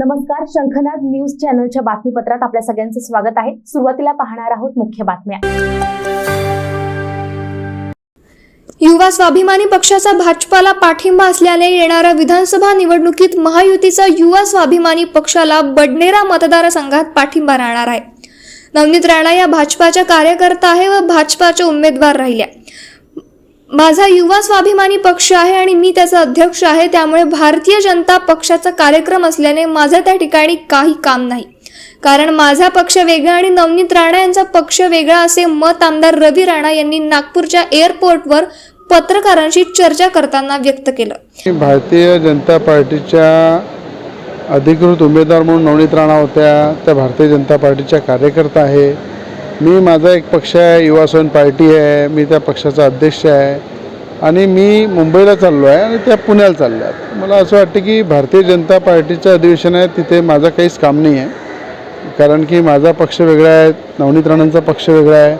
नमस्कार, शंखनाद न्यूज चॅनलच्या बातमीपत्रात आपल्या सगळ्यांचं स्वागत आहे। सुरुवातीला पाहणार आहोत मुख्य बातम्या। युवा स्वाभिमानी पक्षाचा भाजपाला पाठिंबा असल्याने येणाऱ्या विधानसभा निवडणुकीत महायुतीचा युवा स्वाभिमानी पक्षाला बडनेरा मतदारसंघात पाठिंबा राहणार आहे। नवनीत राणा या भाजपाच्या कार्यकर्ता आहे व भाजपाच्या उमेदवार राहिल्या। माझा युवा स्वाभिमानी पक्ष आहे आणि मी त्याचा अध्यक्ष आहे, त्यामुळे भारतीय जनता पक्षाचा कार्यक्रम असल्याने माझं त्या ठिकाणी काही काम नाही, कारण माझा पक्ष वेगळा आणि नवनीत राणा यांचा पक्ष वेगळा, असे मत आमदार रवी राणा यांनी नागपूरच्या एअरपोर्टवर पत्रकारांशी चर्चा करताना व्यक्त केलं। भारतीय जनता पार्टीच्या अधिकृत उमेदवार म्हणून नवनीत राणा होत्या, त्या भारतीय जनता पार्टीच्या कार्यकर्ता आहे। मी माझा एक पक्ष आहे, युवा स्वाभिमान पार्टी आहे, मी त्या पक्षाचा अध्यक्ष आहे आणि मी मुंबईला चाललो आहे आणि त्या पुण्याला चालल्या आहेत। मला असं वाटतं की भारतीय जनता पार्टीचं अधिवेशन आहे, तिथे माझं काहीच काम नाही आहे, कारण की माझा पक्ष वेगळा आहे, नवनीत राणांचा पक्ष वेगळा आहे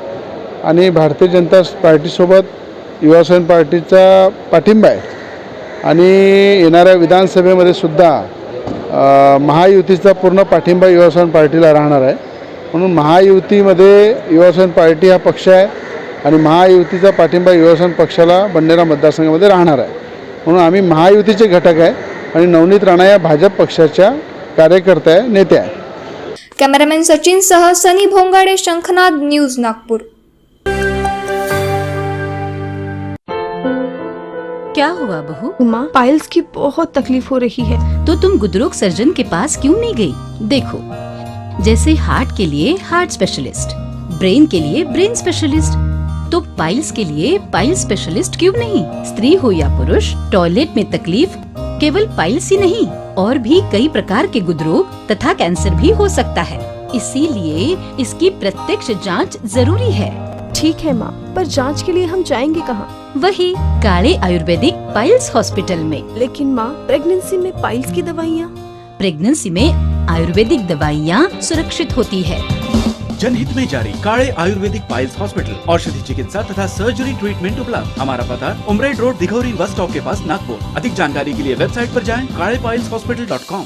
आणि भारतीय जनता पार्टीसोबत युवा स्वाभिमान पार्टीचा पाठिंबा आहे आणि येणाऱ्या विधानसभेमध्ये सुद्धा महायुतीचा पूर्ण पाठिंबा युवा स्वाभिमान पार्टीला राहणार आहे। म्हणून महायुतीमध्ये युवा स्वाभिमान पार्टी हा पक्ष आहे आणि महायुतीचा पाठिंबा युवा स्वाभिमान पक्षाला बडनेरा मतदारसंघामध्ये राहणार आहे। म्हणून आम्ही महायुतीचे घटक आहे आणि नवनीत राणा या भाजप पक्षाच्या कार्यकर्त्या आहे, नेत्या आहे। कॅमेरामॅन सचिन सह सनी भोंगाडे, शंखनाद न्यूज, नागपूर। क्या हुआ बहू? माँ, पाइल्स की बहुत तकलीफ हो रही है। तो तुम गुदरोग सर्जन के पास क्यों नहीं गई? देखो, जैसे हार्ट के लिए हार्ट स्पेशलिस्ट, ब्रेन के लिए ब्रेन स्पेशलिस्ट, तो पाइल्स के लिए पाइल्स स्पेशलिस्ट क्यों नहीं? स्त्री हो या पुरुष, टॉयलेट में तकलीफ केवल पाइल्स ही नहीं, और भी कई प्रकार के गुदरोग तथा कैंसर भी हो सकता है। इसीलिए इसकी प्रत्यक्ष जांच जरूरी है। ठीक है माँ, पर जांच के लिए हम जाएंगे कहाँ? वही काले आयुर्वेदिक पाइल्स हॉस्पिटल में। लेकिन माँ, प्रेगनेंसी में पाइल्स की दवाइयाँ? प्रेगनेंसी में आयुर्वेदिक दवाइयाँ सुरक्षित होती है। जनहित में जारी काले आयुर्वेदिक पाइल्स हॉस्पिटल, औषधि चिकित्सा तथा सर्जरी ट्रीटमेंट उपलब्ध। हमारा पता उमरेड रोड, दिघौरी बस स्टॉप के पास, नागपुर। अधिक जानकारी के लिए वेबसाइट पर जाएं kalepileshhospital.com।